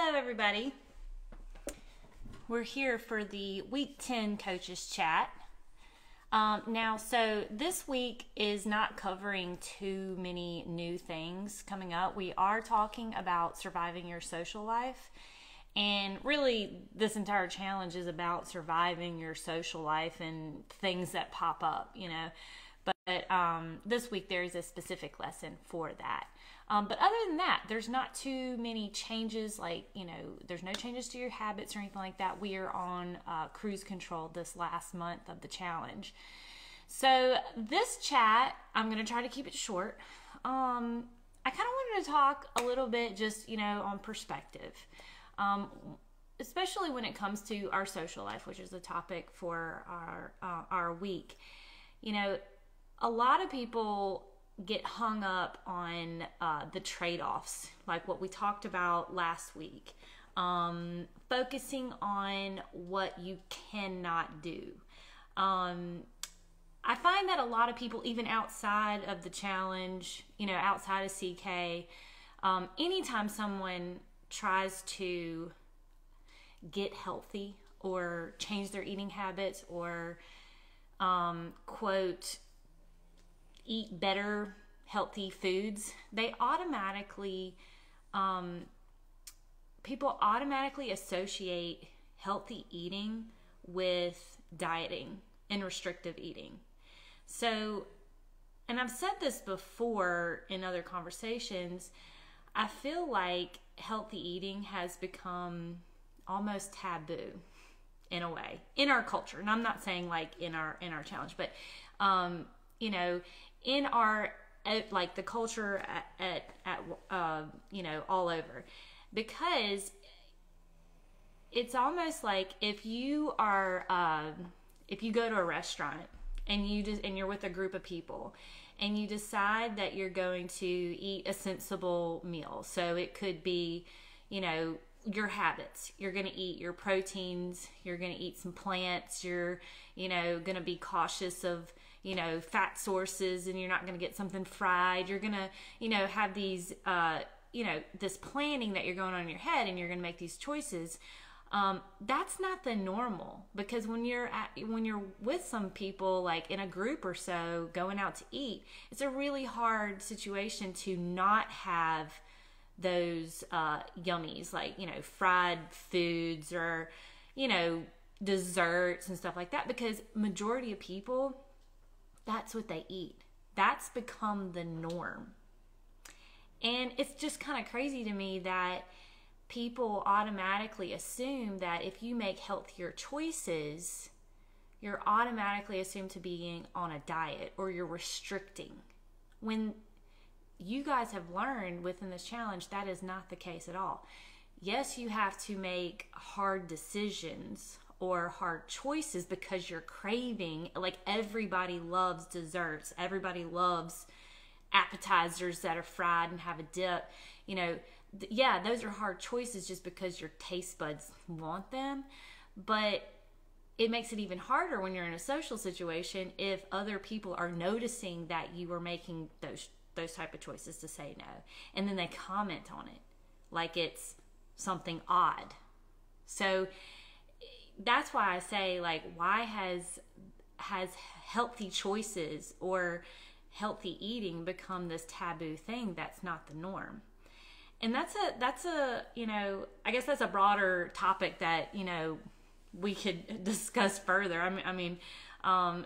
Hello, everybody. We're here for the Week 10 Coaches Chat. So this week is not covering too many new things coming up. We are talking about surviving your social life. And really, this entire challenge is about surviving your social life and things that pop up, But this week, there is a specific lesson for that. But other than that, there's not too many changes, there's no changes to your habits or anything like that. We are on cruise control this last month of the challenge. So this chat, I'm going to try to keep it short. I kind of wanted to talk a little bit just, on perspective, especially when it comes to our social life, which is the topic for our week. A lot of people get hung up on the trade-offs, like what we talked about last week, focusing on what you cannot do. I find that a lot of people, even outside of the challenge, outside of CK, anytime someone tries to get healthy or change their eating habits or, quote, eat better, healthy foods, they automatically, people automatically associate healthy eating with dieting and restrictive eating. So, and I've said this before in other conversations, I feel like healthy eating has become almost taboo in a way in our culture. And I'm not saying like in our challenge, but, in our, like the culture at all over, because it's almost like if you are, if you go to a restaurant and you're with a group of people and you decide that you're going to eat a sensible meal. So it could be, your habits. You're going to eat your proteins. You're going to eat some plants. You're, going to be cautious of, fat sources, and you're not going to get something fried. You're going to, have these, this planning that you're going on in your head, and you're going to make these choices. That's not the normal, because when you're with some people, like in a group or so, going out to eat, it's a really hard situation to not have those yummies, like, fried foods or, desserts and stuff like that, because majority of people, that's what they eat. That's become the norm. And it's just kind of crazy to me that people automatically assume that if you make healthier choices, you're automatically assumed to being on a diet or you're restricting. When you guys have learned within this challenge, that is not the case at all. Yes, you have to make hard decisions or hard choices because you're craving, like everybody loves desserts. Everybody loves appetizers that are fried and have a dip. Yeah, those are hard choices just because your taste buds want them. But it makes it even harder when you're in a social situation if other people are noticing that you are making those type of choices to say no. And then they comment on it like it's something odd. So that's why I say, like, why has healthy choices or healthy eating become this taboo thing that's not the norm? And that's a I guess that's a broader topic that, we could discuss further.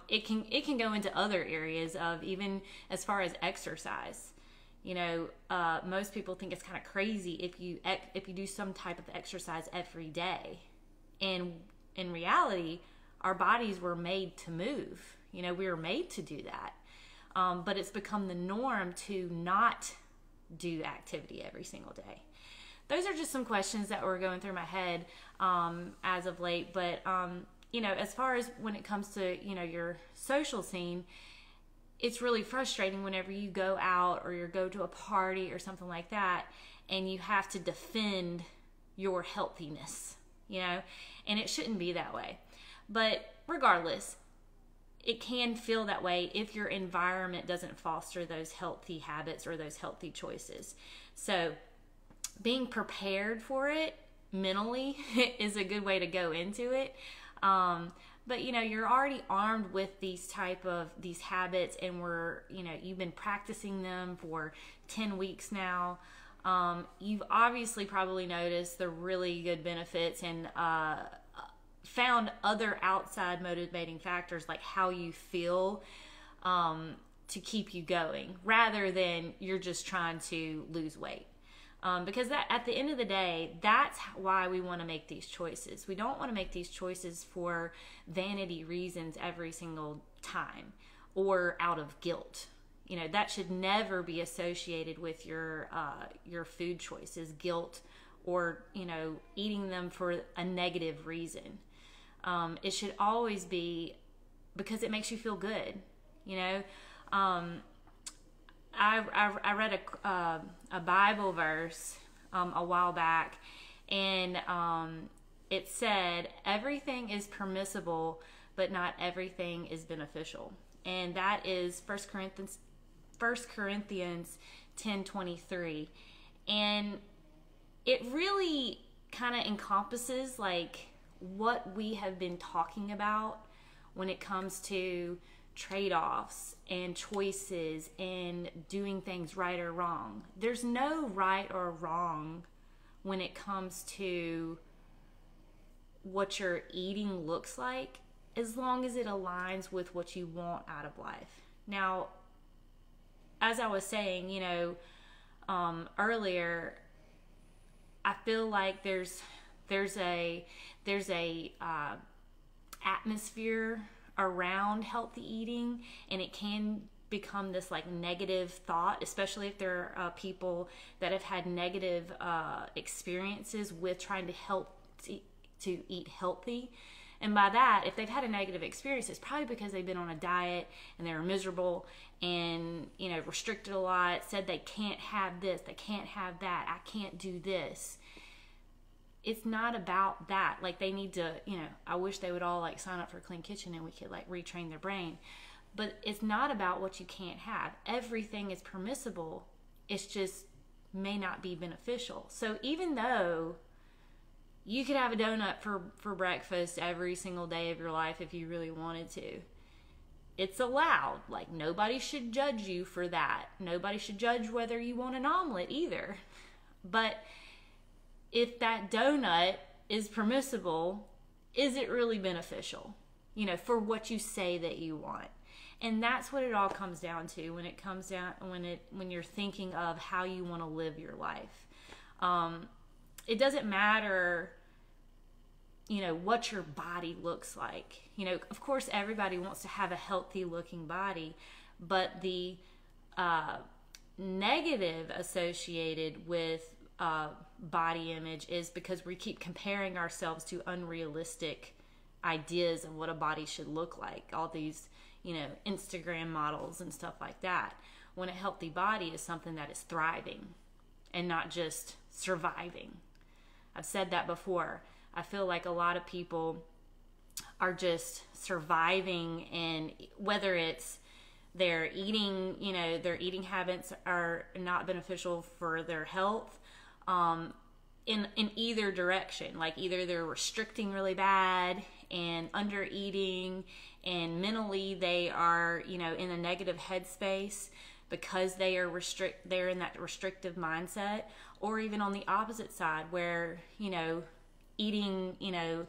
It can go into other areas of, even as far as exercise. Most people think it's kind of crazy if you do some type of exercise every day. And in reality, our bodies were made to move. We were made to do that. But it's become the norm to not do activity every single day. Those are just some questions that were going through my head as of late. But, as far as when it comes to, your social scene, it's really frustrating whenever you go out or you go to a party or something like that and you have to defend your healthiness, and it shouldn't be that way. But regardless, it can feel that way if your environment doesn't foster those healthy habits or those healthy choices. So being prepared for it mentally is a good way to go into it. But you know, you're already armed with these habits, and you've been practicing them for 10 weeks now. You've obviously probably noticed the really good benefits and found other outside motivating factors like how you feel to keep you going, rather than you're just trying to lose weight. Because that, at the end of the day, that's why we want to make these choices. We don't want to make these choices for vanity reasons every single time, or out of guilt. You know, that should never be associated with your food choices, guilt, or, you know, eating them for a negative reason. It should always be because it makes you feel good. You know, I read a Bible verse a while back, and it said, everything is permissible, but not everything is beneficial. And that is 1 Corinthians 10:23. And it really kind of encompasses like what we have been talking about when it comes to trade-offs and choices and doing things right or wrong. There's no right or wrong when it comes to what your eating looks like, as long as it aligns with what you want out of life. Now, as I was saying, you know, earlier, I feel like there's a atmosphere around healthy eating, and it can become this like negative thought, especially if there are people that have had negative experiences with trying to eat healthy. And by that, if they've had a negative experience, it's probably because they've been on a diet and they were miserable and, you know, restricted a lot, said they can't have this, they can't have that, I can't do this. It's not about that. Like, they need to, you know, I wish they would all like sign up for Clean Kitchen and we could like retrain their brain. But it's not about what you can't have. Everything is permissible. It's just may not be beneficial. So even though you could have a donut for breakfast every single day of your life if you really wanted to, it's allowed. Like, nobody should judge you for that. Nobody should judge whether you want an omelet either. But if that donut is permissible, is it really beneficial, you know, for what you say that you want? And that's what it all comes down to when you're thinking of how you want to live your life. It doesn't matter, you know, what your body looks like. You know, of course, everybody wants to have a healthy looking body, but the negative associated with body image is because we keep comparing ourselves to unrealistic ideas of what a body should look like. All these, you know, Instagram models and stuff like that. When a healthy body is something that is thriving and not just surviving. I've said that before. I feel like a lot of people are just surviving, and whether it's their eating, you know, their eating habits are not beneficial for their health, in either direction. Like, either they're restricting really bad and under eating, and mentally they are, you know, in a negative headspace because they're in that restrictive mindset, or even on the opposite side where, you know, eating, you know,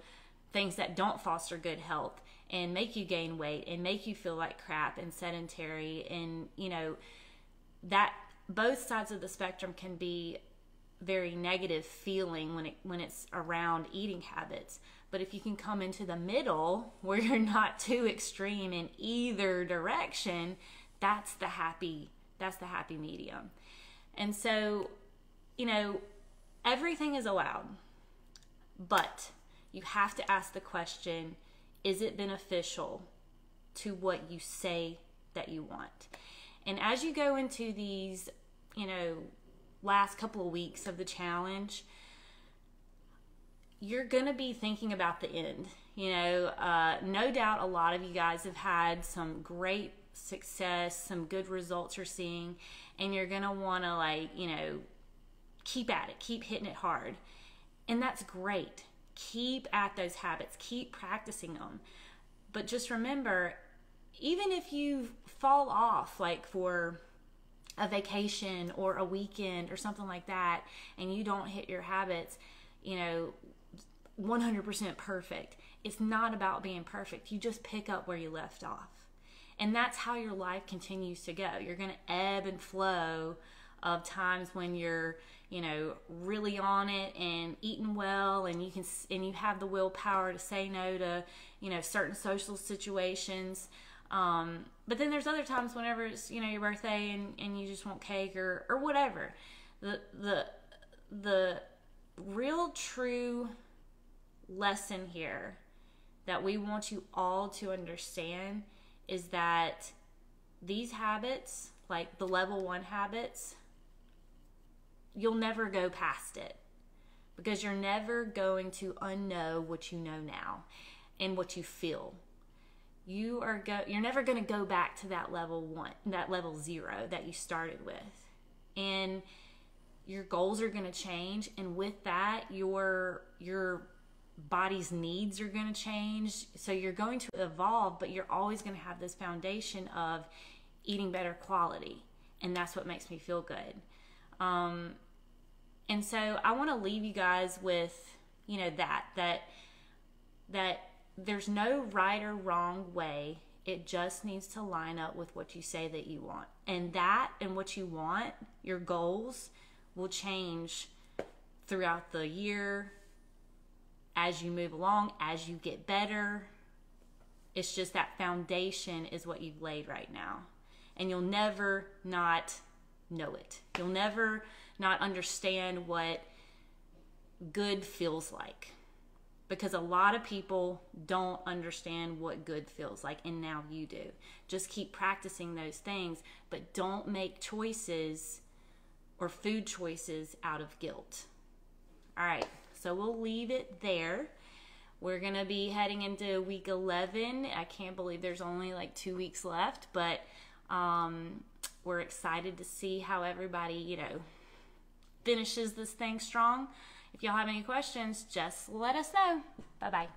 things that don't foster good health and make you gain weight and make you feel like crap and sedentary. And, you know, that both sides of the spectrum can be very negative feeling when it's around eating habits. But if you can come into the middle where you're not too extreme in either direction, that's the happy medium. And so, you know, everything is allowed, but you have to ask the question, is it beneficial to what you say that you want? And as you go into these, you know, last couple of weeks of the challenge, you're gonna be thinking about the end. You know, no doubt a lot of you guys have had some great success, some good results you're seeing, and you're gonna want to, like, you know, keep at it, keep hitting it hard. And that's great. Keep at those habits, keep practicing them. But just remember, even if you fall off, like for a vacation or a weekend or something like that, and you don't hit your habits, 100% perfect. It's not about being perfect. You just pick up where you left off. And that's how your life continues to go. You're going to ebb and flow of times when you're, really on it and eating well, and you have the willpower to say no to, certain social situations. But then there's other times whenever it's, your birthday and you just want cake or whatever. The real true lesson here that we want you all to understand is that these habits, like the level 1 habits, you'll never go past it, because you're never going to unknow what you know now and what you feel. You're never going to go back to that level 1, that level 0 that you started with. And your goals are going to change, and with that, your body's needs are going to change. So you're going to evolve, but you're always going to have this foundation of eating better quality, and that's what makes me feel good. And so I want to leave you guys with, that there's no right or wrong way. It just needs to line up with what you say that you want. And that and what you want, your goals, will change throughout the year as you move along, as you get better. It's just that foundation is what you've laid right now. And you'll never not know it. You'll never not understand what good feels like, because a lot of people don't understand what good feels like, and now you do. Just keep practicing those things, but don't make choices or food choices out of guilt. All right, so we'll leave it there. We're gonna be heading into week 11. I can't believe there's only like 2 weeks left, but we're excited to see how everybody, finishes this thing strong. If y'all have any questions, just let us know. Bye-bye.